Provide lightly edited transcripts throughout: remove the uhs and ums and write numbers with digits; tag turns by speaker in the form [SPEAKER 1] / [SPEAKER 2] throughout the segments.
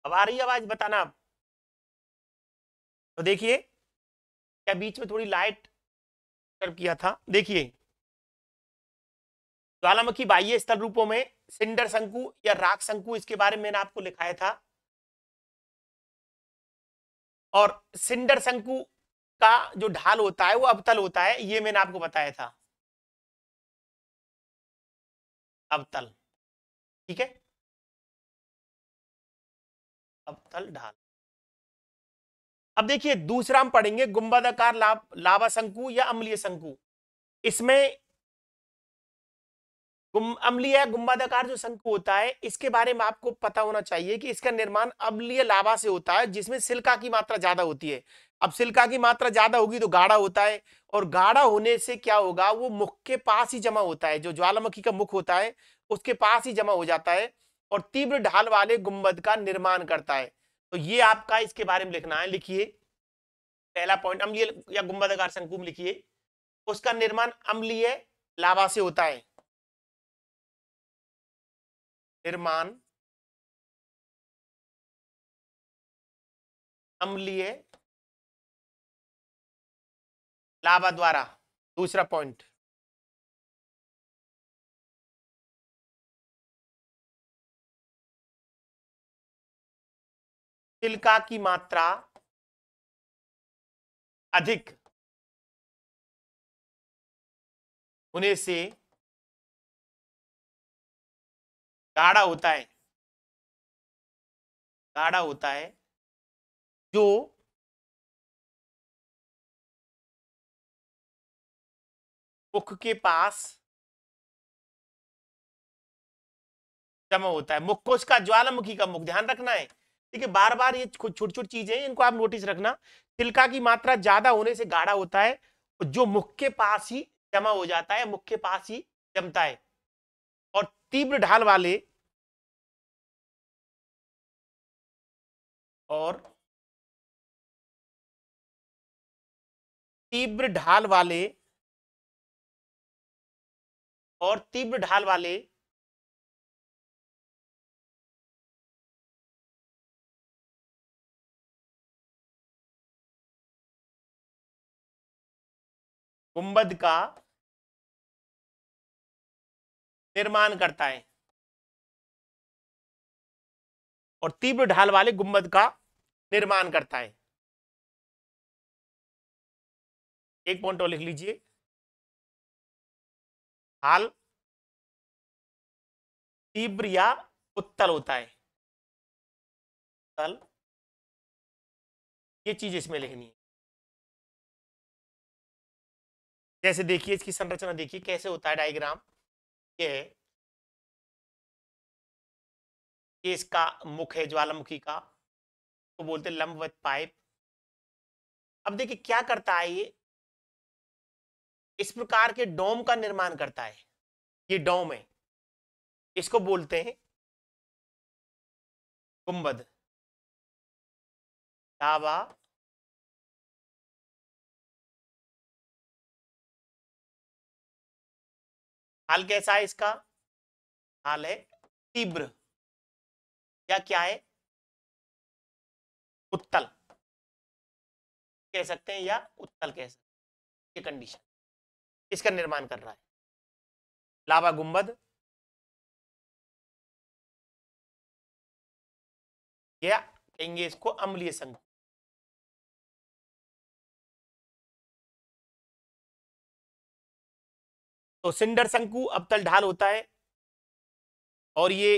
[SPEAKER 1] अब आ रही है आवाज, बताना आप। तो देखिए क्या बीच में थोड़ी लाइट कर किया था, देखिए ज्वालामुखी बाह्य स्थल रूपों में सिंडर शंकु या राख शंकु, इसके बारे में मैंने आपको लिखाया था। और सिंडर शंकु का जो ढाल होता है वो अवतल होता है, ये मैंने आपको बताया था, अवतल। ठीक है, अवतल ढाल। अब देखिए दूसरा हम पढ़ेंगे गुंबदाकार लावा शंकु या अम्लीय शंकु। इसमें अम्लीय गुंबदाकार जो शंकु होता है, इसके बारे में आपको पता होना चाहिए कि इसका निर्माण अम्लीय लावा से होता है, जिसमें सिलिका की मात्रा ज्यादा होती है। अब सिलिका की मात्रा ज्यादा होगी तो गाढ़ा होता है, और गाढ़ा होने से क्या होगा, वो मुख के पास ही जमा होता है, जो ज्वालामुखी का मुख होता है उसके पास ही जमा हो जाता है, और तीव्र ढाल वाले गुंबद का निर्माण करता है। तो ये आपका इसके बारे में लिखना है। लिखिए पहला पॉइंट, अम्लीय या गुंबदाकार शंकु में लिखिए उसका निर्माण अम्लीय लावा से होता है। निर्माण अम्लीय लावा द्वारा। दूसरा पॉइंट, सिलिका की मात्रा अधिक होने से गाढ़ा होता है, गाढ़ा होता है, जो मुख के पास जमा होता है। मुख को इसका ज्वालामुखी का मुख ध्यान रखना है। ठीक है, बार बार ये छोटी छोटी चीजें इनको आप नोटिस रखना। सिलिका की मात्रा ज्यादा होने से गाढ़ा होता है, जो मुख के पास ही जमा हो जाता है, मुख के पास ही जमता है। और तीव्र ढाल वाले, और तीव्र ढाल वाले, और तीव्र ढाल वाले गुंबद का निर्माण करता है, और तीव्र ढाल वाले गुंबद का निर्माण करता है। एक पॉइंट और लिख लीजिए, हाल तीव्र या उत्तल होता है, उत्तल, ये चीज इसमें लिखनी है। जैसे देखिए इसकी संरचना देखिए कैसे होता है, डायग्राम ये है, ये इसका मुख है ज्वालामुखी का, तो बोलते हैं लंबवत पाइप। अब देखिए क्या करता है ये, इस प्रकार के डोम का निर्माण करता है। ये डोम है, इसको बोलते हैं गुंबद, लावा हाल कैसा है इसका, हाल है तीव्र, या क्या है, उत्तल कह सकते हैं, या उत्तल कह सकते हैं। ये कंडीशन इसका निर्माण कर रहा है लावा गुंबद, या कहेंगे इसको अम्लीय शंकु। तो सिंडर शंकु अवतल ढाल होता है, और ये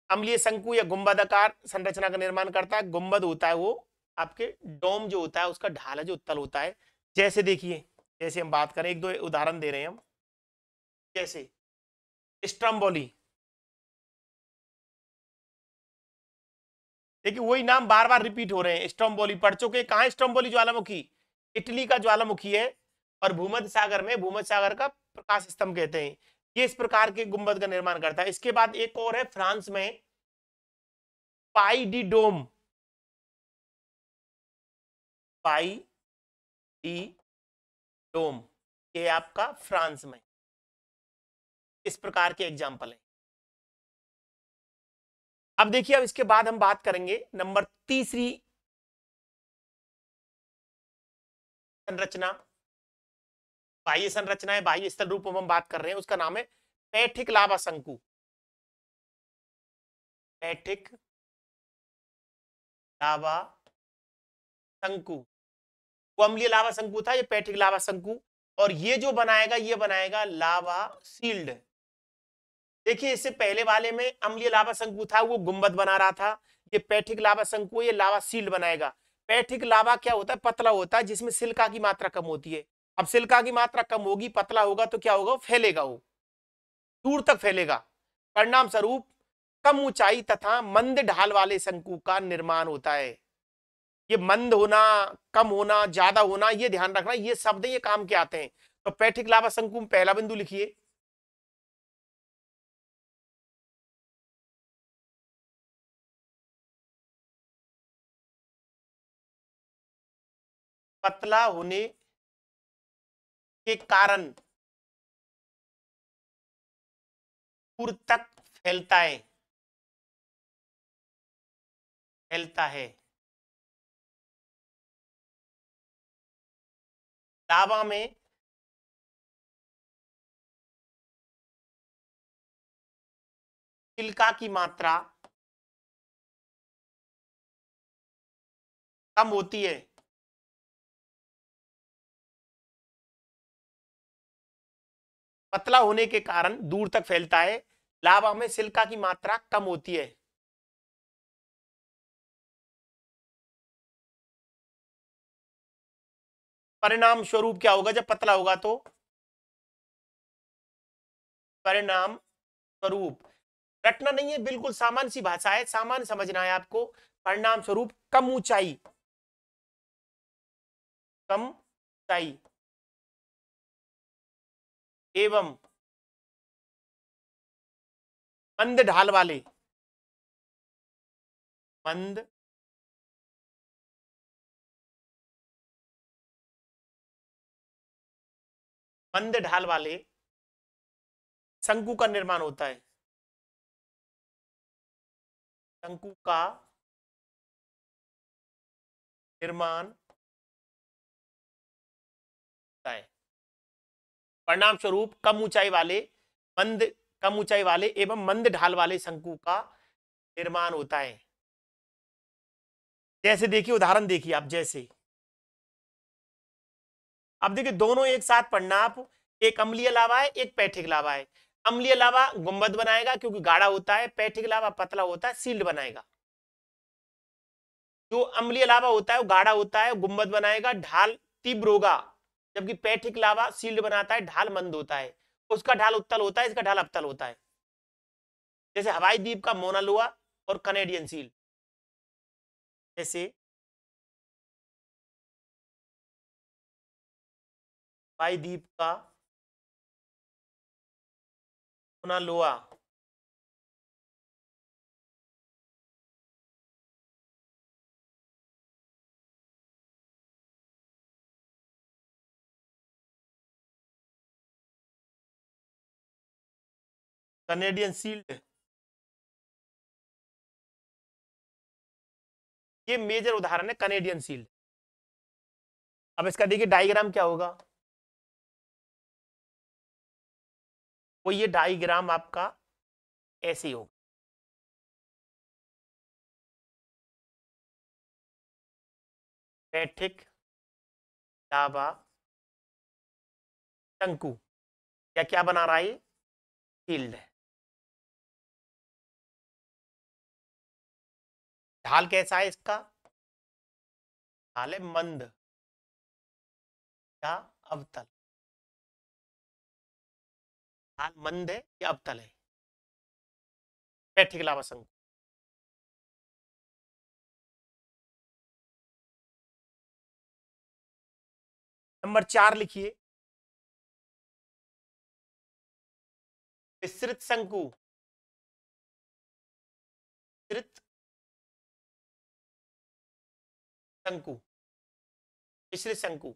[SPEAKER 1] अम्लीय शंकु या गुंबदाकार संरचना का निर्माण करता है। गुंबद होता है वो आपके डोम जो होता है उसका ढाल है जो उत्तल होता है। जैसे देखिए, जैसे हम बात करें, एक दो उदाहरण दे रहे हैं हम, जैसे स्ट्रम्बोली, देखिए वही नाम बार बार रिपीट हो रहे हैं, स्ट्रम्बोली पढ़ चुके। कहाँ स्ट्रम्बोली ज्वालामुखी, इटली का ज्वालामुखी है, और भूमध्य सागर में, भूमध्य सागर का प्रकाश स्तंभ कहते हैं। ये इस प्रकार के गुंबद का निर्माण करता है। इसके बाद एक और है फ्रांस में, पाई डी डोम, पाई डी डोम, ये आपका फ्रांस में, इस प्रकार के एग्जाम्पल है। अब देखिए, अब इसके बाद हम बात करेंगे नंबर तीसरी संरचना, बाह्य संरचना है, बाह्य स्थल रूप हम बात कर रहे हैं, उसका नाम है पैठिक लावा शंकु। पैठिक लावा शंकु, वो अम्लीय लावा शंकु था, ये पैठिक लावा शंकु। और ये जो बनाएगा, ये बनाएगा लावा सील्ड। देखिए, इससे पहले वाले में अम्लीय लावा शंकु था, वो गुंबद बना रहा था। ये पैठिक लावा शंकु, ये लावा सील्ड बनाएगा। पैठिक लावा क्या होता है? पतला होता है, जिसमें सिलिका की मात्रा कम होती है। अब सिलिका की मात्रा कम होगी, पतला होगा, तो क्या होगा? फैलेगा, वो दूर तक फैलेगा। परिणाम स्वरूप कम ऊंचाई तथा मंद ढाल वाले शंकु का निर्माण होता है। ये मंद होना, कम होना, ज्यादा होना, ये ध्यान रखना, ये शब्द ये काम के आते हैं। तो पैठिक लावा शंकु में पहला बिंदु लिखिए, पतला होने के कारण दूर तक फैलता है, फैलता है। लावा में सिलिका की मात्रा कम होती है, पतला होने के कारण दूर तक फैलता है। लावा में सिलिका की मात्रा कम होती है। परिणाम स्वरूप क्या होगा जब पतला होगा? तो परिणाम स्वरूप, रटना नहीं है, बिल्कुल सामान्य सी भाषा है, सामान्य समझना है आपको। परिणाम स्वरूप कम ऊंचाई, कम ऊंचाई एवं मंद ढाल वाले, मंद मंद ढाल वाले शंकु का निर्माण होता है। शंकु का निर्माण होता है। परिणाम स्वरूप कम ऊंचाई वाले, मंद कम ऊंचाई वाले एवं मंद ढाल वाले शंकु का निर्माण होता है। जैसे देखिए, उदाहरण देखिए आप, जैसे अब देखिए दोनों एक साथ पढ़ना आप। एक अम्लीय लावा है, एक पैठिक लावा है। अम्लीय लावा गुंबद बनाएगा क्योंकि गाढ़ा होता है, पैठिक लावा पतला होता है, सील्ड बनाएगा। जो अम्लीय लावा होता है वो गाढ़ा होता है, गुंबद बनाएगा, ढाल तीव्र होगा। जबकि पैठिक लावा सील्ड बनाता है, ढाल मंद होता है। उसका ढाल उत्तल होता है, इसका ढाल अवतल होता है। जैसे हवाई द्वीप का मोना लोआ और कनेडियन सील। जैसे हवाई द्वीप का मोना लोआ, कनेडियन सील्ड, ये मेजर उदाहरण है कनेडियन सील्ड। अब इसका देखिए डायग्राम क्या होगा। वो ये डायग्राम आपका ऐसे ही होगा। पैठिक लावा शंकु क्या क्या बना रहा है? शील्ड है। ढाल कैसा है इसका? ढाल है मंद या अवतल। ढाल मंद है या अवतल है? पैठिक लावा शंकु। नंबर 4 लिखिए, विस्तृत शंकु। विस्तृत शंकु, विस्तृत शंकु।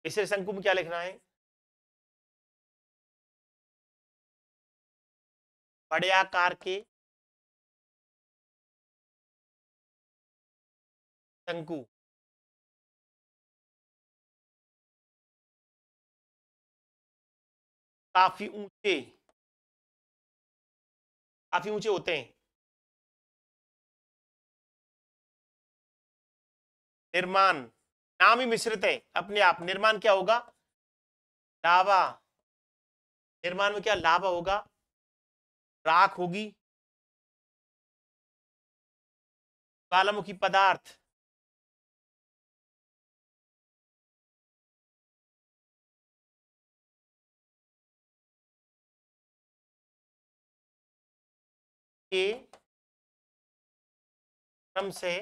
[SPEAKER 1] विस्तृत शंकु में क्या लिखना है? बड़े आकार के शंकु काफी ऊंचे, काफी ऊंचे होते हैं। निर्माण, नाम ही मिश्रित है अपने आप। निर्माण क्या होगा? लावा। निर्माण में क्या लावा होगा? राख होगी, ज्वालामुखी पदार्थ, के क्रम से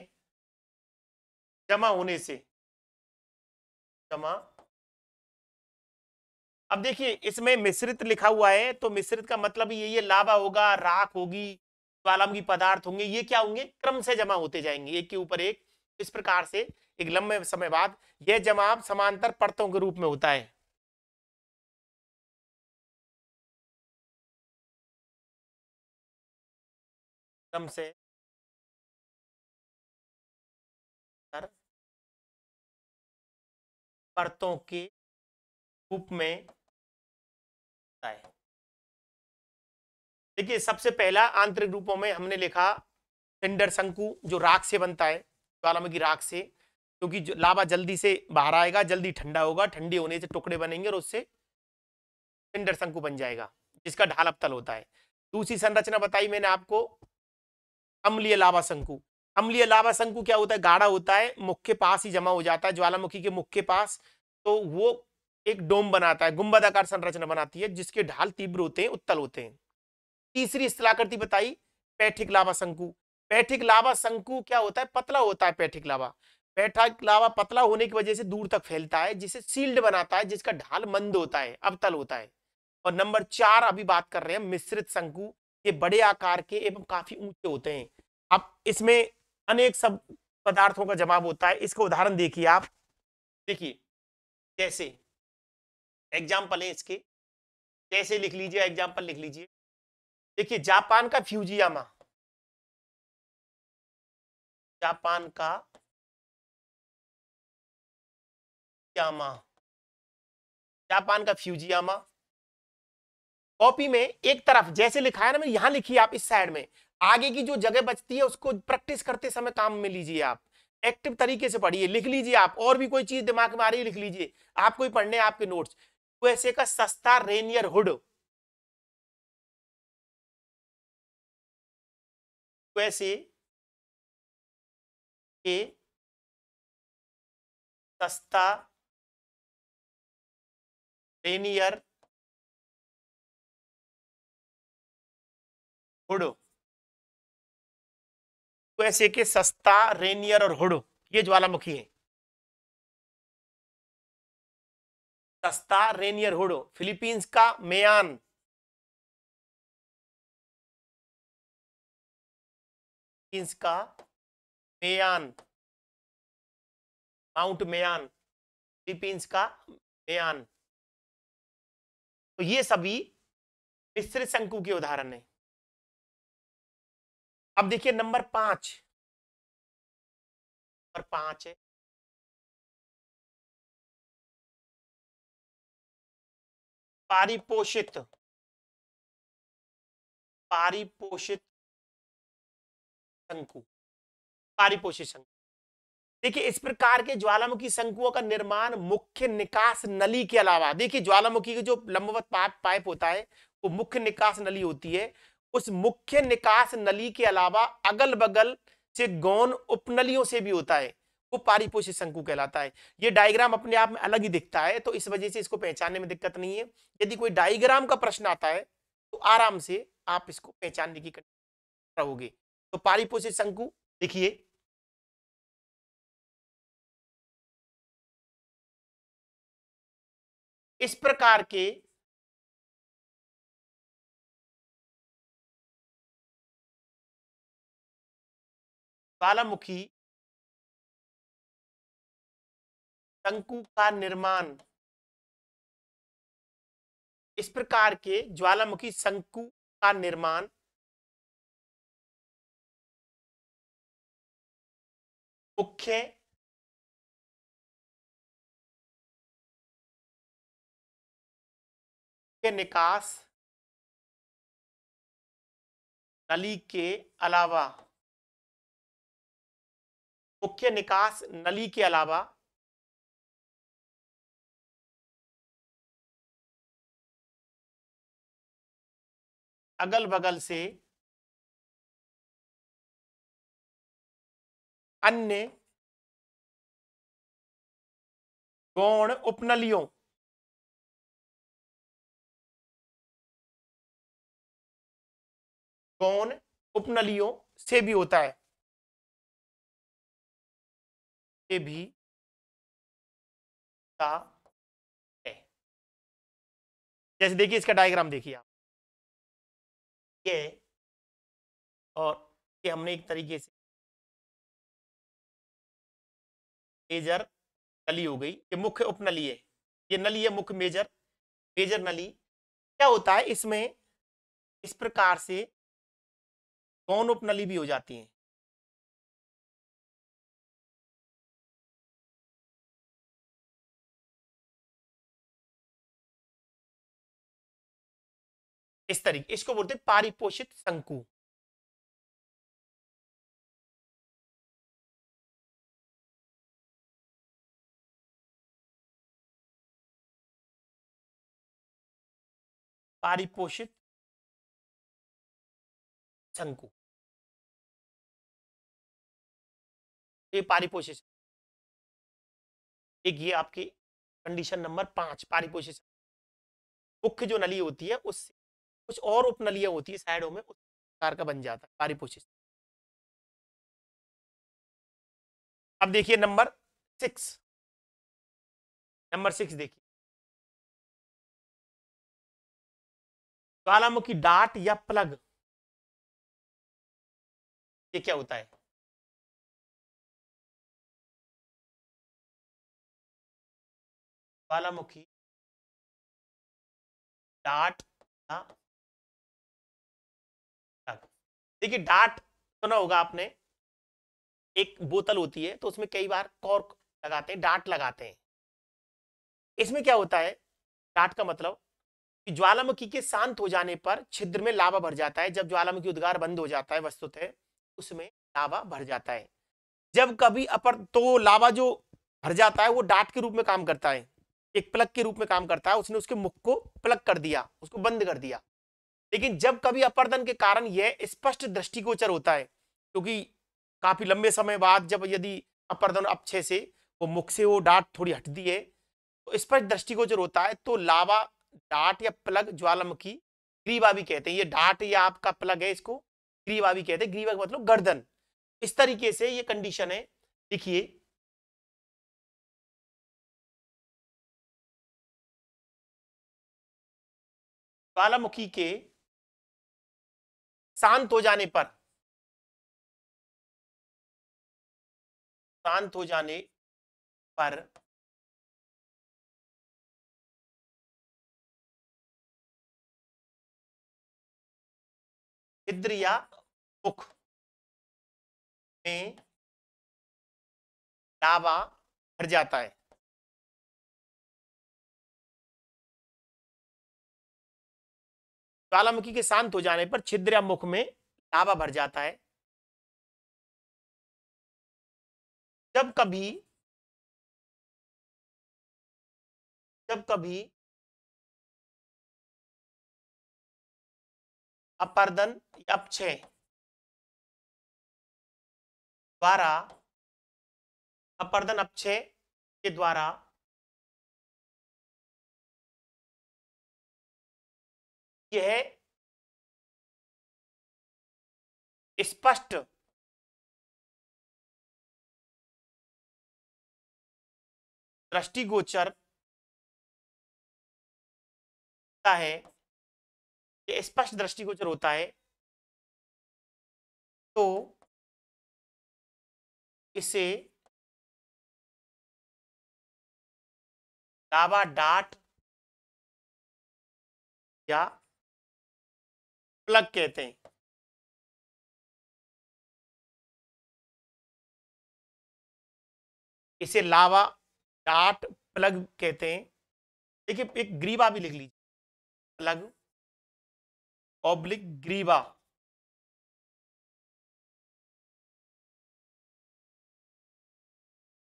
[SPEAKER 1] जमा होने से, जमा। अब देखिए इसमें मिश्रित लिखा हुआ है, तो मिश्रित का मतलब यही है, लावा होगा, राख होगी, ज्वालामुखी पदार्थ होंगे, ये क्या होंगे? क्रम से जमा होते जाएंगे एक के ऊपर एक। इस प्रकार से एक लंबे समय बाद यह जमाव समांतर परतों के रूप में होता है। क्रम से तर परतों के रूप में होता है। देखिए सबसे पहला आंतरिक रूपों में हमने लिखा पिंडर शंकु, जो राख से बनता है, ज्वालामुखी राख से, क्योंकि लावा जल्दी से बाहर आएगा, जल्दी ठंडा होगा, ठंडी होने से टुकड़े बनेंगे और उससे पिंडर शंकु बन जाएगा, जिसका ढाल अवतल होता है। दूसरी संरचना बताई मैंने आपको, अम्लीय लावा शंकु। अम्लीय लावा शंकु क्या होता है? गाढ़ा होता है, मुख के पास ही जमा हो जाता है, ज्वालामुखी के मुख के पास। तो वो एक डोम बनाता है, गुंबदाकार संरचना बनाती है, जिसके ढाल तीव्र होते हैं, उत्तल होते हैं। तीसरी स्थलाकृति बताई पैठिक लावा शंकु। पैठिक लावा शंकु क्या होता है? पतला होता है पैठिक लावा। पैठिक लावा पतला होने की वजह से दूर तक फैलता है, जिसे सील्ड बनाता है, जिसका ढाल मंद होता है, अवतल होता है। और नंबर 4 अभी बात कर रहे हैं मिश्रित शंकु। ये बड़े आकार के एवं काफी ऊंचे होते हैं। अब इसमें अनेक सब पदार्थों का जमाव होता है। इसका उदाहरण देखिए आप, देखिए कैसे एग्जाम्पल है इसके, कैसे लिख लीजिए, एग्जाम्पल लिख लीजिए। देखिए जापान का फ्यूजियामा, जापान का यामा, जापान का फ्यूजियामा। कॉपी में एक तरफ जैसे लिखा है ना, मैं यहां लिखिए आप इस साइड में, आगे की जो जगह बचती है उसको प्रैक्टिस करते समय काम में लीजिए आप, एक्टिव तरीके से पढ़िए, लिख लीजिए आप। और भी कोई चीज दिमाग में आ रही है लिख लीजिए, आपको ही पढ़ने आपके नोट्स। यूएसए का सस्ता रेनियर हुड, यूएसए के सस्ता रेनियर हुड, यूएसए के सस्ता रेनियर और हुड, ये ज्वालामुखी है। सस्ता रेनियर हुड। फिलीपींस का मेयान, फिलीपींस का मेयान, माउंट मेयान, फिलीपींस का मेयान। तो ये सभी मिश्रित शंकु के उदाहरण है। अब देखिए नंबर 5, नंबर 5 है पारिपोषित, पारिपोषित शंकु, पारिपोषित शंकु। देखिए इस प्रकार के ज्वालामुखी शंकुओं का निर्माण मुख्य निकास नली के अलावा, देखिए ज्वालामुखी की जो लंबवत पाइप होता है वो मुख्य निकास नली होती है, उस मुख्य निकास नली के अलावा अगल बगल से गौण उपनलियों से भी होता है, वो पारिपोषित शंकु कहलाता है। ये डायग्राम अपने आप में अलग ही दिखता है, तो इस वजह से इसको पहचानने में दिक्कत नहीं है। यदि कोई डायग्राम का प्रश्न आता है तो आराम से आप इसको पहचानने की रहोगे। तो पारिपोषित शंकु देखिए, इस प्रकार के ज्वालामुखी शंकु का निर्माण, इस प्रकार के ज्वालामुखी शंकु का निर्माण मुख्य के निकास नली के अलावा, मुख्य निकास नली के अलावा अगल बगल से अन्य गौण उपनलियों गौण उपनलियों से भी होता है, से भी होता है। जैसे देखिए इसका डायग्राम देखिए आप, ये और ये हमने एक तरीके से मेजर नली हो गई, ये मुख्य उपनली है, ये नली है मुख्य मेजर मेजर नली। क्या होता है इसमें, इस प्रकार से गौण उपनली भी हो जाती है। इस तरीके, इसको बोलते हैं पारिपोषित शंकु। पारिपोषित शंकु, ये पारिपोषित, एक ये आपकी कंडीशन नंबर 5 पारिपोषित। मुख्य जो नली होती है उससे कुछ और उपनलियां होती है साइडों में, उस प्रकार का बन जाता है पारिपोषित। अब देखिए नंबर 6, नंबर 6 देखिए, ज्वालामुखी डाट या प्लग, ये क्या होता है? ज्वालामुखी डाट या प्लग। देखिए डाट सुना होगा आपने, एक बोतल होती है तो उसमें कई बार कॉर्क लगाते हैं, डाट लगाते हैं। इसमें क्या होता है, डाट का मतलब कि ज्वालामुखी के शांत हो जाने पर छिद्र में लावा भर जाता है। जब ज्वालामुखी उद्गार बंद हो जाता है वस्तुतः उसमें लावा भर जाता है। जब कभी अपर तो लावा जो भर जाता है वो डाट के रूप में काम करता है, एक प्लग के रूप में काम करता है। उसने उसके मुख को प्लग कर दिया, उसको बंद कर दिया। लेकिन जब कभी अपर्दन के कारण यह स्पष्ट दृष्टिगोचर होता है, क्योंकि काफी लंबे समय बाद जब यदि अपर्दन अपक्षय से वो मुख से वो डाट थोड़ी हटती है तो स्पष्ट दृष्टिगोचर होता है, तो लावा डाट या प्लग ज्वालामुखी ग्रीवा भी कहते हैं। ये डाट या आपका प्लग है, इसको ग्रीवा भी कहते हैं। ग्रीवा का मतलब गर्दन। इस तरीके से ये कंडीशन है। देखिए ज्वालामुखी के शांत हो जाने पर, शांत हो जाने पर छिद्र या मुख में लावा भर जाता है। ज्वालामुखी के शांत हो जाने पर छिद्र या मुख में लावा भर जाता है। जब कभी, जब कभी अपर्दन या अपक्षय द्वारा, अपर्दन अपक्षय के द्वारा यह स्पष्ट दृष्टिगोचर होता है, ये स्पष्ट दृष्टिगोचर होता है, तो इसे लावा डाट या प्लग कहते हैं। इसे लावा डार्ट प्लग कहते हैं। देखिए एक ग्रीवा भी लिख लीजिए, प्लग ऑब्लिक ग्रीवा।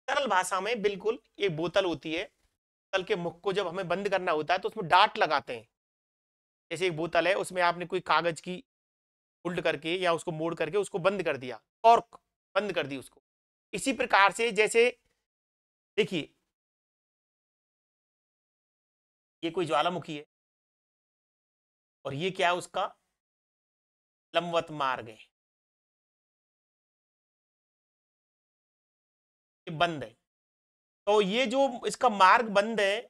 [SPEAKER 1] सरल भाषा में बिल्कुल एक बोतल होती है, बोतल के मुख को जब हमें बंद करना होता है तो उसमें डार्ट लगाते हैं। जैसे एक बोतल है, उसमें आपने कोई कागज की उल्ट करके या उसको मोड़ करके उसको बंद कर दिया, कॉर्क बंद कर दी उसको। इसी प्रकार से जैसे देखिए ये कोई ज्वालामुखी है और ये क्या है, उसका लंबवत मार्ग है, ये बंद है। तो ये जो इसका मार्ग बंद है,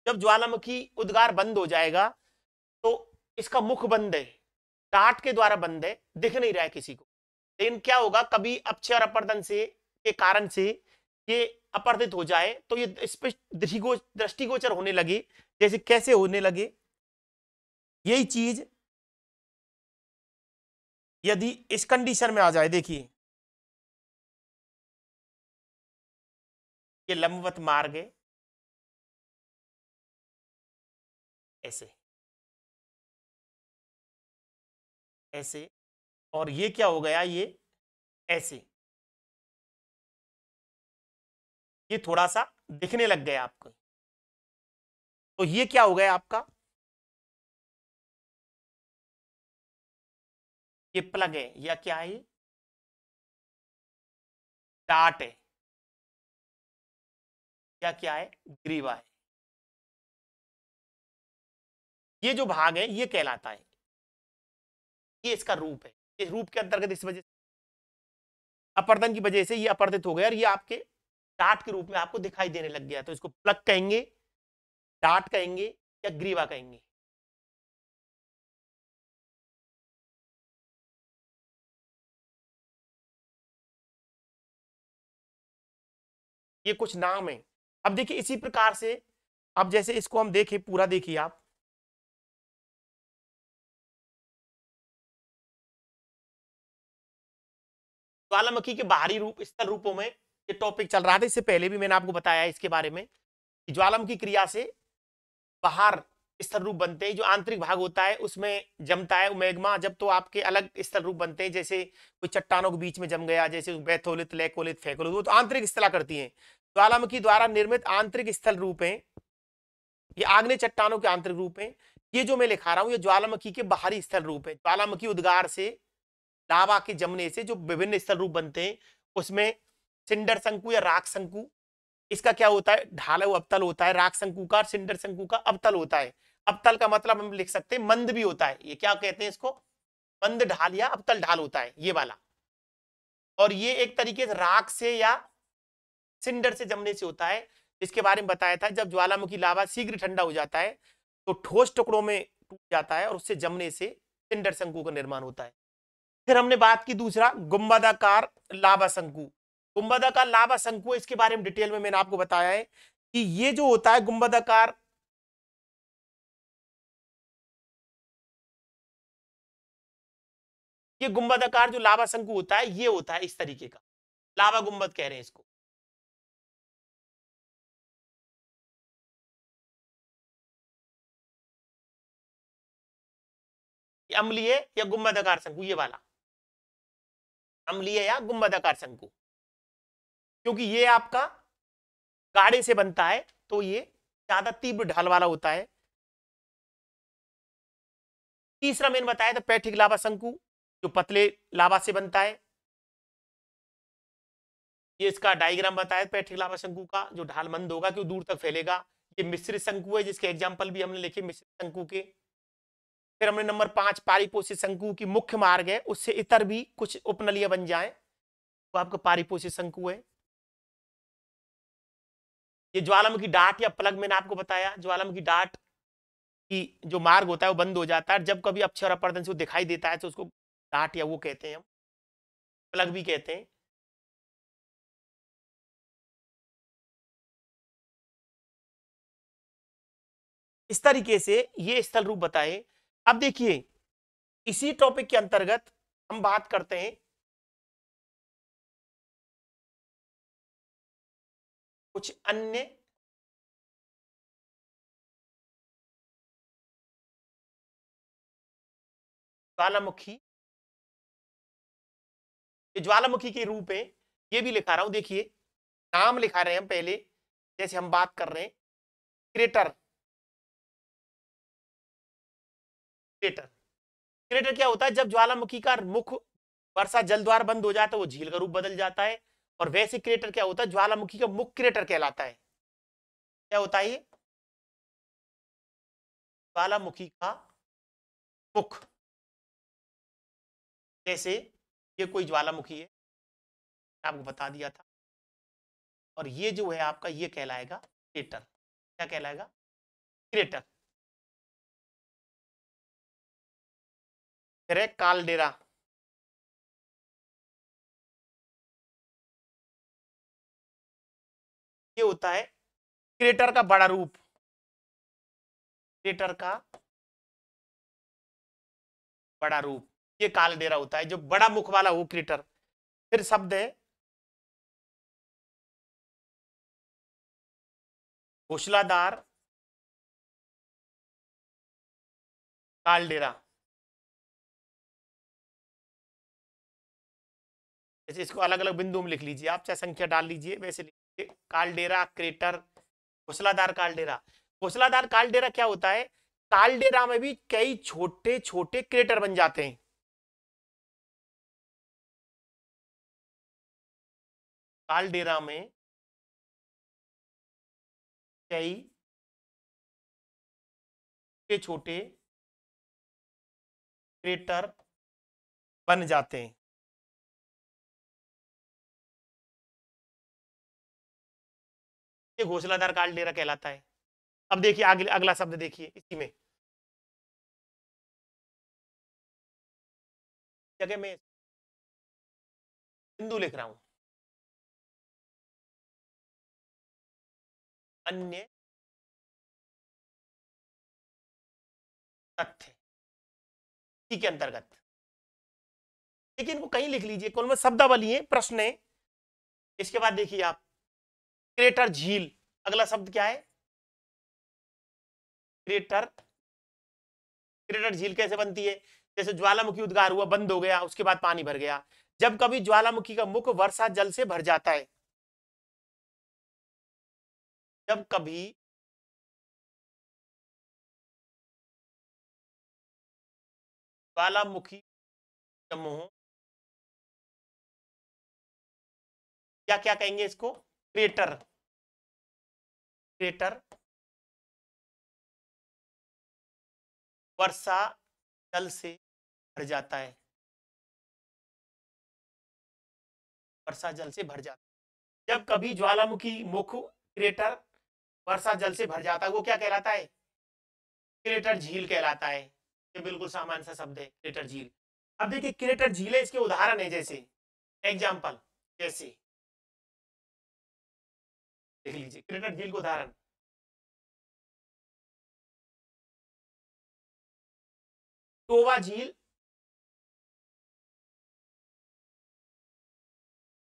[SPEAKER 1] जब ज्वालामुखी उद्गार बंद हो जाएगा तो इसका मुख बंद है, टाट के द्वारा बंद है, दिख नहीं रहा है किसी को। लेकिन क्या होगा, कभी अपक्षय और अपरदन से के कारण से ये अपरदित हो जाए तो ये स्पष्ट दृष्टिगोचर होने लगे। जैसे कैसे होने लगे, यही चीज यदि इस कंडीशन में आ जाए, देखिए ये लंबवत मार्ग है ऐसे ऐसे, और ये क्या हो गया, ये ऐसे, ये थोड़ा सा दिखने लग गया आपको। तो ये क्या हो गया आपका, ये प्लग है या क्या है, ये डार्ट है या क्या है, ग्रीवा है। ये जो भाग है ये कहलाता है, ये इसका रूप है। इस रूप के अंतर्गत इस वजह से अपर्दन की वजह से ये अपरदित हो गया और ये आपके डार्ट के रूप में आपको दिखाई देने लग गया। तो इसको प्लग कहेंगे, डार्ट कहेंगे या ग्रीवा कहेंगे। ये कुछ नाम है। अब देखिए इसी प्रकार से, अब जैसे इसको हम देखें पूरा, देखिए आप ज्वालामुखी के बाहरी रूप स्थल रूपों में ये टॉपिक चल रहा था, इससे पहले भी मैंने आपको बताया इसके बारे में कि ज्वालामुखी क्रिया से बाहर स्थल रूप बनते हैं। जो आंतरिक भाग होता है उसमें जमता है मैग्मा, जब तो आपके अलग स्थल रूप बनते हैं, जैसे कोई चट्टानों के बीच में जम गया, जैसे बैथोलित, लेकोलित, फेकोलित, वो तो आंतरिक स्थला करती हैं। ज्वालामुखी द्वारा निर्मित आंतरिक स्थल रूप है, ये आग्नेय चट्टानों के आंतरिक रूप है। ये जो मैं लिखा रहा हूं ये ज्वालामुखी के बाहरी स्थल रूप है। ज्वालामुखी उद्गार से लावा के जमने से जो विभिन्न स्थल रूप बनते हैं, उसमें सिंडर शंकु या राख शंकु, इसका क्या होता है, ढाला हुआ अवतल होता है। राख शंकु का, सिंडर शंकु का अवतल होता है। अवतल का मतलब हम लिख सकते हैं मंद भी होता है। ये क्या कहते हैं इसको, मंद ढाल या अवतल ढाल होता है ये वाला। और ये एक तरीके से राख से या सिंडर से जमने से होता है, इसके बारे में बताया था। जब ज्वालामुखी लावा शीघ्र ठंडा हो जाता है तो ठोस टुकड़ों में टूट जाता है और उससे जमने से सिंडर शंकु का निर्माण होता है। फिर हमने बात की दूसरा, गुंबदाकार लावा शंकु। गुंबदाकार लावा शंकु, इसके बारे में डिटेल में मैंने आपको बताया है कि ये जो होता है गुंबदाकार, ये गुंबदाकार जो लावा शंकु होता है ये होता है इस तरीके का, लावा गुंबद कह रहे हैं इसको। ये अम्लीय या गुंबदाकार शंकु, ये वाला अम्लीय या गुंबदाकार शंकु, क्योंकि ये आपका गाढ़े से बनता है तो ये ज्यादा तीव्र ढाल वाला होता है। तीसरा मैंने बताया था पैठिक लावा शंकु, जो पतले लावा से बनता है। ये इसका डायग्राम बताया पैठिक लावा शंकु का, जो ढाल मंद होगा क्यों दूर तक फैलेगा। ये मिश्रित शंकु है, जिसके एग्जाम्पल भी हमने लिखे मिश्रित शंकु के। फिर हमने नंबर 5 पारिपोषित शंकु की मुख्य मार्ग है, उससे इतर भी कुछ उपनलियां बन जाए तो आपका पारिपोषित शंकु है। ये ज्वालामुखी डाट या प्लग मैंने आपको बताया, ज्वालामुखी डाट की जो मार्ग होता है वो बंद हो जाता है, जब कभी अपक्षय और अपरदन से वो दिखाई देता है तो उसको डाट या वो कहते हैं, हम प्लग भी कहते हैं। इस तरीके से ये स्थल रूप बताए। अब देखिए इसी टॉपिक के अंतर्गत हम बात करते हैं कुछ अन्य ज्वालामुखी, ये ज्वालामुखी के रूप है, ये भी लिखा रहा हूं, देखिए नाम लिखा रहे हैं हम पहले, जैसे हम बात कर रहे हैं क्रेटर। क्रेटर क्रेटर क्या होता है? जब ज्वालामुखी का मुख वर्षा जल द्वार बंद हो जाता है वो झील का रूप बदल जाता है। और वैसे क्रेटर क्या होता है? ज्वालामुखी का मुख क्रेटर कहलाता है। क्या होता है ये? ज्वालामुखी का मुख, जैसे ये कोई ज्वालामुखी है, आपको बता दिया था, और ये जो है आपका ये कहलाएगा क्रेटर। क्या कहलाएगा? क्रेटर। फिर है कालडेरा। ये होता है क्रेटर का बड़ा रूप। क्रेटर का बड़ा रूप, ये कालडेरा होता है, जो बड़ा मुख वाला हो क्रेटर। फिर शब्द है घोंसलादार कालडेरा। जैसे इसको अलग अलग बिंदु में लिख लीजिए, आप चाहे संख्या डाल लीजिए, वैसे लिखिए कालडेरा, क्रेटर, घोंसलादार कालडेरा। घोंसलादार कालडेरा क्या होता है? कालडेरा में भी कई छोटे छोटे क्रेटर बन जाते हैं। कालडेरा में कई छोटे छोटे क्रेटर बन जाते हैं। ये घोंसलादार कालडेरा कहलाता है। अब देखिए आगे अगला शब्द देखिए, इसी में जगह में बिंदु लिख रहा हूं, अन्य तथ्य के अंतर्गत। लेकिन इनको कहीं लिख लीजिए, कौन में शब्दावली है, प्रश्न है। इसके बाद देखिए आप क्रेटर झील, अगला शब्द क्या है? क्रेटर। क्रेटर झील कैसे बनती है? जैसे ज्वालामुखी उद्गार हुआ, बंद हो गया, उसके बाद पानी भर गया। जब कभी ज्वालामुखी का मुख वर्षा जल से भर जाता है, जब कभी ज्वालामुखी का मुंह, क्या क्या कहेंगे इसको? क्रेटर। क्रेटर वर्षा जल से भर जाता है, वर्षा जल से भर जाता है। जब कभी ज्वालामुखी मुख क्रेटर वर्षा जल से भर जाता है, वो क्या कहलाता है? क्रेटर झील कहलाता है। ये बिल्कुल सामान्य सा शब्द है, क्रेटर झील। अब देखिए क्रेटर झील है, इसके उदाहरण है, जैसे एग्जाम्पल, जैसे देख लीजिए क्रेटर झील का उदाहरण, टोवा झील।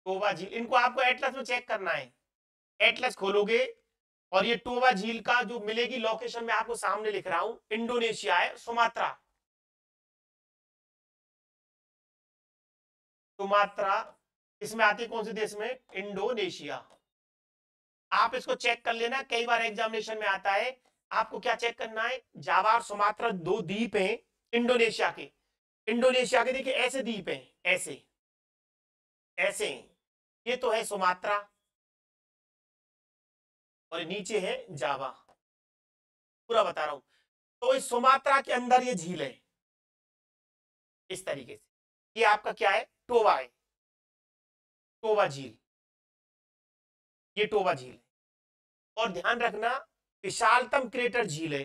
[SPEAKER 1] टोवा झील, इनको आपको एटलस में चेक करना है। एटलस खोलोगे और ये टोवा झील का जो मिलेगी लोकेशन, में आपको सामने लिख रहा हूं, इंडोनेशिया है, सुमात्रा। सुमात्रा इसमें आती है कौन से देश में? इंडोनेशिया। आप इसको चेक कर लेना, कई बार एग्जामिनेशन में आता है। आपको क्या चेक करना है? जावा और सुमात्रा दो द्वीप हैं इंडोनेशिया के। इंडोनेशिया के देखिए ऐसे द्वीप हैं, ऐसे ऐसे। ये तो है सुमात्रा, और नीचे है जावा। पूरा बता रहा हूं। तो इस सुमात्रा के अंदर ये झील है, इस तरीके से। ये आपका क्या है? टोवा है, टोवा झील। ये टोवा झील है। और ध्यान रखना, विशालतम क्रेटर झील है।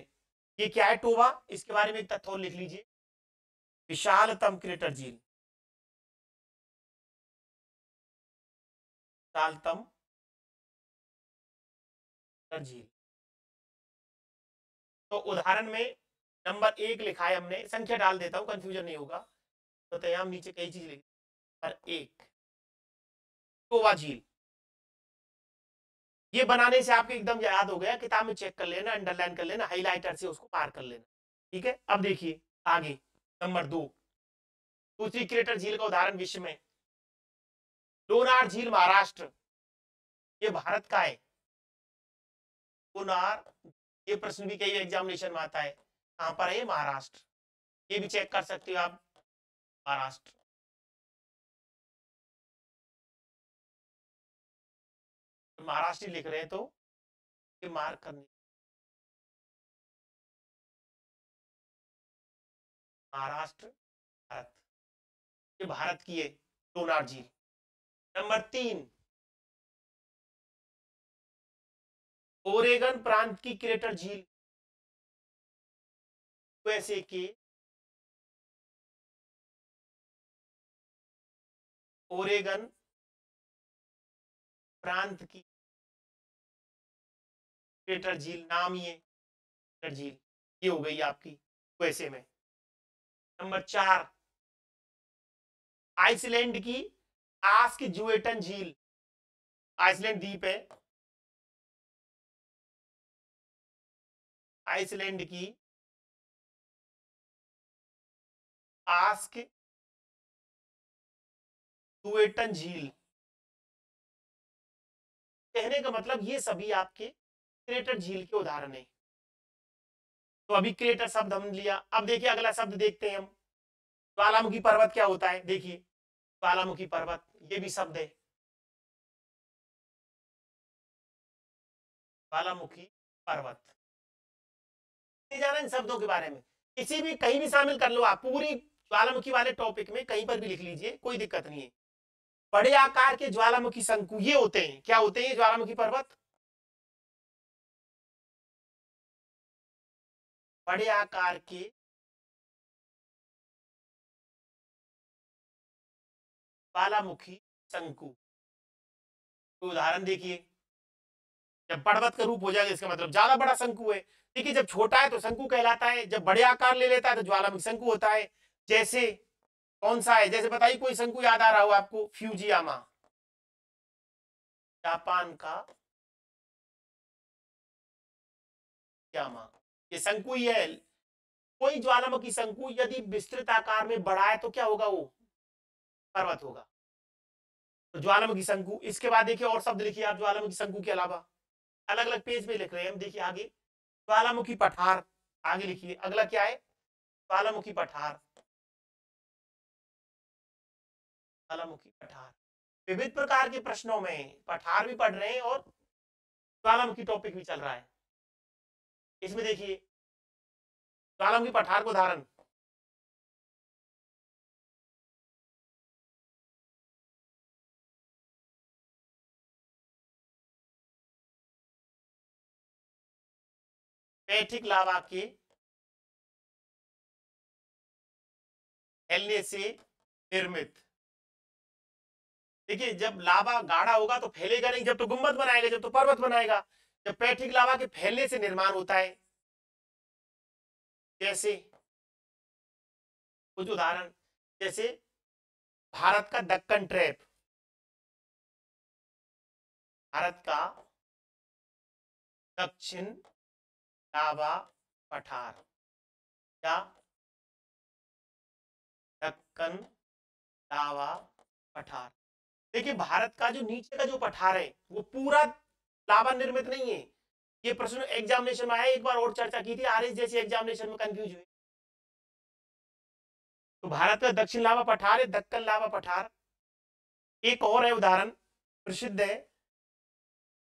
[SPEAKER 1] ये क्या है? टोवा। इसके बारे में एक तथ्य और लिख लीजिए, विशालतम क्रेटर झील। विशालतम क्रेटर झील। तो उदाहरण में नंबर 1 लिखा है हमने, संख्या डाल देता हूं कंफ्यूजन नहीं होगा, तो तयाम नीचे कई चीज लिखी। नंबर 1 टोवा झील। ये बनाने से आपको एकदम याद हो गया, किताब में चेक कर लेना, अंडरलाइन कर लेना, हाईलाइटर से उसको पार कर लेना। ठीक है, अब देखिए आगे नंबर 2, दूसरी क्रेटर झील का उदाहरण विश्व में, लोनार झील महाराष्ट्र, ये भारत का है। लोनार, ये प्रश्न भी कई एग्जामिनेशन में आता है, कहां पर है ये? महाराष्ट्र। ये भी चेक कर सकते हो आप, महाराष्ट्र। महाराष्ट्र लिख रहे हैं तो ये मार्क करने, महाराष्ट्र भारत, ये भारत की है लोनार झील। नंबर 3, ओरेगन प्रांत की क्रेटर झील, यूएसए के ओरेगन प्रांत की क्रेटर झील, नाम ये क्रेटर झील, ये हो गई आपकी यूएसए में। नंबर 4, आइसलैंड की आस्क जुएटन झील, आइसलैंड द्वीप है, आइसलैंड की आस्क जुएटन झील। कहने का मतलब ये सभी आपके क्रेटर झील के उदाहरण है। तो अभी क्रेटर शब्द हम लिया, अब देखिए अगला शब्द देखते हैं हम, ज्वालामुखी पर्वत क्या होता है? देखिए ज्वालामुखी पर्वत, ये भी शब्द है, ज्वालामुखी पर्वत। नहीं जाना इन शब्दों के बारे में, किसी भी कहीं भी शामिल कर लो आप, पूरी ज्वालामुखी वाले टॉपिक में कहीं पर भी लिख लीजिए, कोई दिक्कत नहीं है। बड़े आकार के ज्वालामुखी शंकु ये होते हैं, क्या होते हैं ज्वालामुखी पर्वत? बड़े आकार के ज्वालामुखी शंकु, उदाहरण देखिए, जब पर्वत का रूप हो जाएगा इसका मतलब ज्यादा बड़ा शंकु है। देखिए जब छोटा है तो शंकु कहलाता है, जब बड़े आकार ले लेता है तो ज्वालामुखी शंकु होता है। जैसे कौन सा है? जैसे बताइए कोई शंकु याद आ रहा हो आपको? फ्यूजियामा, जापान का यामा, ये शंकु ही है। कोई ज्वालामुखी शंकु यदि विस्तृत आकार में बड़ा है तो क्या होगा? वो पर्वत होगा। तो ज्वालामुखी शंकु। इसके बाद देखिए और शब्द लिखिए आप ज्वालामुखी शंकु के अलावा, अलग अलग पेज पे लिख रहे हैं हम। देखिए आगे ज्वालामुखी पठार, आगे लिखिए अगला क्या है? ज्वालामुखी पठार, ज्वालामुखी पठार। विविध प्रकार के प्रश्नों में पठार भी पढ़ रहे हैं और ज्वालामुखी टॉपिक भी चल रहा है। इसमें देखिए ज्वालामुखी पठार को उदाहरण, पैठिक लावा के फैलने से निर्मित। देखिए जब लावा गाढ़ा होगा तो फैलेगा नहीं, जब तो गुम्बद बनाएगा, जब तो पर्वत बनाएगा। जब पैठिक लावा के फैलने से निर्माण होता है, जैसे कुछ उदाहरण, जैसे भारत का दक्कन ट्रैप, भारत का दक्षिण लावा पठार या दक्कन लावा पठार। देखिए भारत का जो नीचे का जो पठार है वो पूरा लावा निर्मित नहीं है। ये प्रश्न एग्जामिनेशन में आया, एक बार और चर्चा की थी, आरएस जैसे एग्जामिनेशन में कंफ्यूज हुए। तो भारत का दक्षिण लावा पठार है, दक्कन लावा पठार। एक और है उदाहरण प्रसिद्ध है,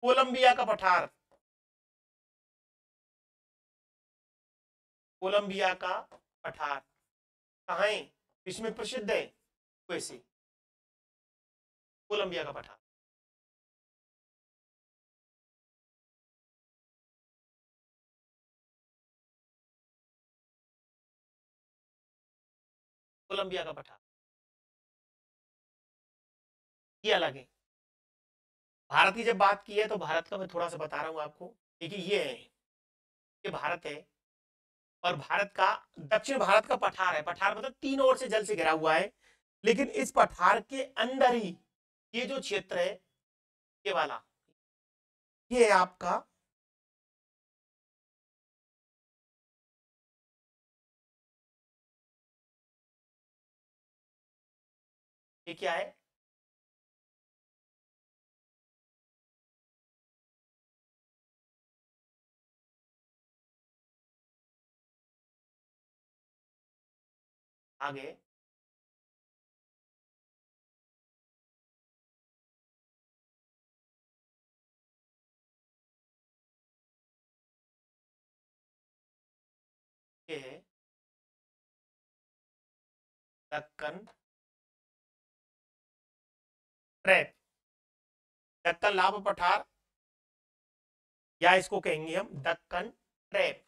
[SPEAKER 1] कोलंबिया का पठार, कोलंबिया का पठार कहाँ है? इसमें प्रसिद्ध है वैसे, कोलंबिया का पठार। कोलंबिया का पठार ये अलग है। भारत की जब बात की है तो भारत का मैं थोड़ा सा बता रहा हूं आपको। देखिए ये है, ये भारत है और भारत का, दक्षिण भारत का पठार है। पठार मतलब तीन ओर से जल से घिरा हुआ है, लेकिन इस पठार के अंदर ही ये जो क्षेत्र है, ये वाला, ये है आपका ये क्या है, आगे ये है दक्कन ट्रैप, दक्कन लाभ पठार, या इसको कहेंगे हम दक्कन ट्रैप।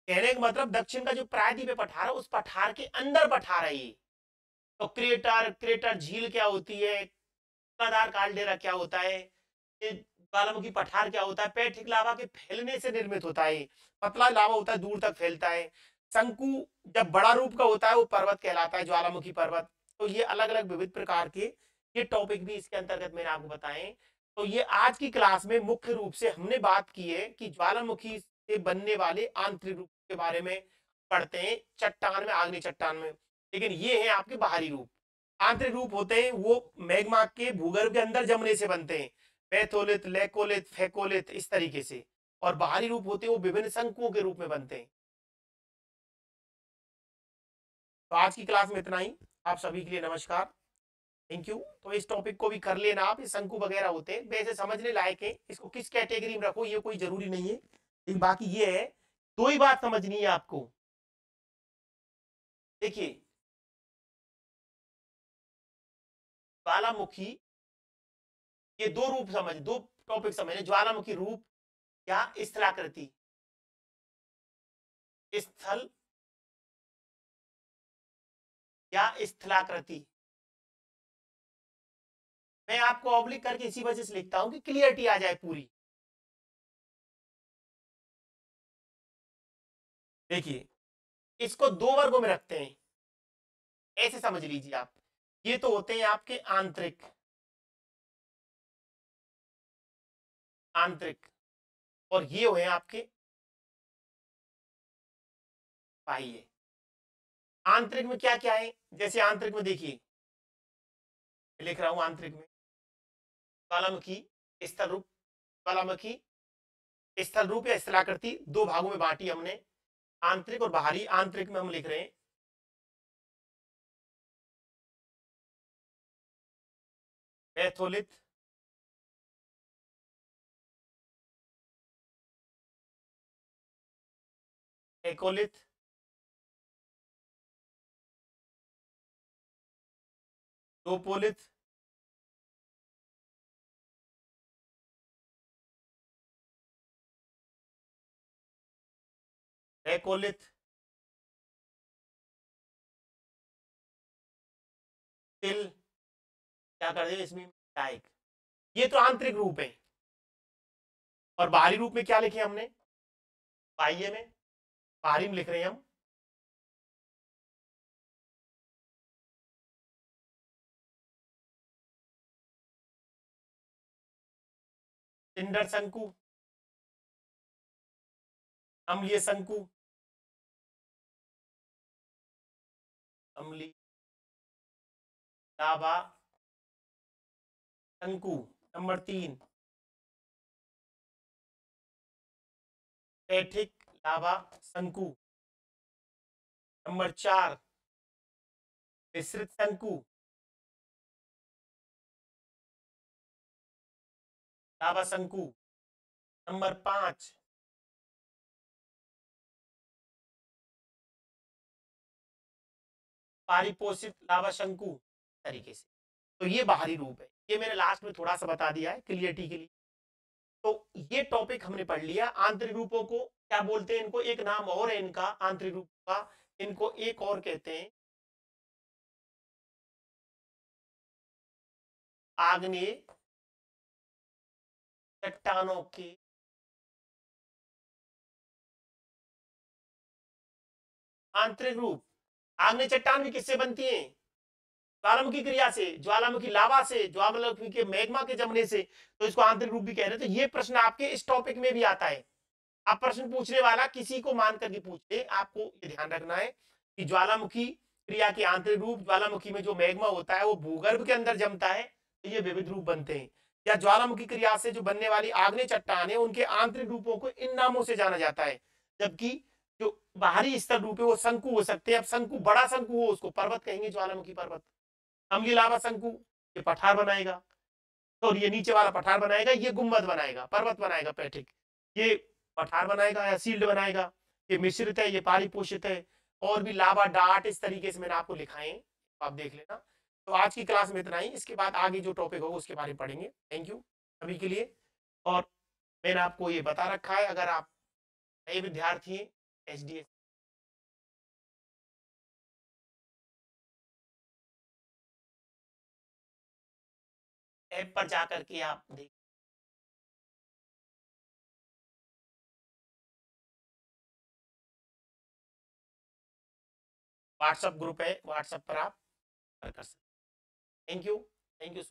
[SPEAKER 1] कहने का मतलब दक्षिण का जो प्रायद्वीपीय पठार है, उस पठार के अंदर पठार है ये। तो क्रेटर क्रेटर झील क्या होती है, मूलाधार काल्डेरा क्या होता है, ये ज्वालामुखी पठार क्या होता है, पैट्रिक लावा के फैलने से निर्मित होता है। पतला लावा होता है, दूर तक फैलता है। शंकु जब बड़ा रूप का होता है, वो पर्वत कहलाता है, ज्वालामुखी पर्वत। तो ये अलग अलग विविध प्रकार के ये टॉपिक भी इसके अंतर्गत मैंने आपको बताए। तो ये आज की क्लास में मुख्य रूप से हमने बात की है कि ज्वालामुखी से बनने वाले आंतरिक रूप के बारे में पढ़ते हैं चट्टान में, आग्नेय चट्टान में। लेकिन ये है आपके बाहरी रूप। आंतरिक रूप होते हैं वो मैग्मा के भूगर्भ के अंदर जमने से बनते हैं, पैथोलिथ, लेकोलिथ, फेकोलिथ, इस तरीके से। और बाहरी रूप होते हैं वो विभिन्न शंकुओं के रूप में बनते हैं। तो आज की क्लास में इतना ही। आप सभी के लिए नमस्कार, थैंक यू। तो इस टॉपिक को भी कर लेना आप, ये शंकु वगैरह होते हैं वैसे समझने लायक है, इसको किस कैटेगरी में रखो ये कोई जरूरी नहीं है। लेकिन बाकी ये है, दो ही बात समझनी है आपको। देखिए, ज्वालामुखी, ये दो रूप समझ, दो टॉपिक समझने, ज्वालामुखी रूप या स्थलाकृति, स्थल या स्थलाकृति। मैं आपको ऑब्लिक करके इसी वजह से लिखता हूं कि क्लियरिटी आ जाए पूरी। देखिए, इसको दो वर्गों में रखते हैं, ऐसे समझ लीजिए आप। ये तो होते हैं आपके आंतरिक, आंतरिक, और ये हुए आपके बाह्य। आंतरिक में क्या क्या है, जैसे आंतरिक में देखिए, लिख रहा हूं आंतरिक में, ज्वालामुखी स्थल रूप, ज्वालामुखी स्थल रूप या स्थलाकृति दो भागों में बांटी हमने, आंतरिक और बाहरी। आंतरिक में हम लिख रहे हैं पैथोलिथ, एकोलिथ, टोपोलिथ, एकोलिथ, तिल, क्या कर दे इसमें टाइक। ये तो आंतरिक रूप है। और बाहरी रूप में क्या लिखे हमने, बाह्य में, बाहरी में लिख रहे हैं हम पिंडर शंकु, अम्लीय शंकु, अम्लीय लावा शंकु। नंबर 3 पैठिक लावा शंकु। नंबर 4 मिश्रित शंकु, लावा शंकु। नंबर 5 पारिपोषित लावा शंकु, तरीके से। तो ये बाहरी रूप है, ये मैंने लास्ट में थोड़ा सा बता दिया है क्लियरिटी के लिए। तो ये टॉपिक हमने पढ़ लिया। आंतरिक रूपों को क्या बोलते हैं, इनको एक नाम और है इनका आंतरिक रूप का, इनको एक और कहते हैं आग्नेय चट्टानों के आंतरिक रूप। आग्नेय चट्टान भी किससे बनती है? ज्वालामुखी क्रिया से, ज्वालामुखी लावा से, ज्वालामुखी के मैग्मा के जमने से, तो इसको आंतरिक रूप भी कह रहे हैं। तो ये प्रश्न आपके इस टॉपिक में भी आता है। आप प्रश्न पूछने वाला किसी को मान करके पूछे, आपको ये ध्यान रखना है कि ज्वालामुखी क्रिया के आंतरिक रूप, ज्वालामुखी में जो मैग्मा होता है वो भूगर्भ के अंदर जमता है, तो ये विविध रूप बनते हैं। या ज्वालामुखी क्रिया से जो बनने वाली आग्नेय चट्टान है उनके आंतरिक रूपों को इन नामों से जाना जाता है। जबकि जो बाहरी स्तर रूप है वो शंकु हो सकते हैं। अब शंकु, बड़ा शंकु हो उसको पर्वत कहेंगे, ज्वालामुखी पर्वत। अम्लीय लावा शंकु ये पठार बनाएगा, और ये नीचे वाला पठार बनाएगा, ये गुम्बद बनाएगा, पर्वत बनाएगा पैठिक, ये पठार बनाएगा या सील्ड बनाएगा। ये मिश्रित है, ये पारिपोषित है। और भी लावा डार्ट इस तरीके से मैंने आपको लिखाए, आप देख लेना। तो आज की क्लास में इतना ही, इसके बाद आगे जो टॉपिक होगा उसके बारे में पढ़ेंगे। थैंक यू अभी के लिए। और मैंने आपको ये बता रखा है, अगर आप नए विद्यार्थी हैं एचडीएस ऐप पर जाकर के आप देख, व्हाट्सएप ग्रुप है, व्हाट्सएप पर आप कर सकते। Thank you, thank you.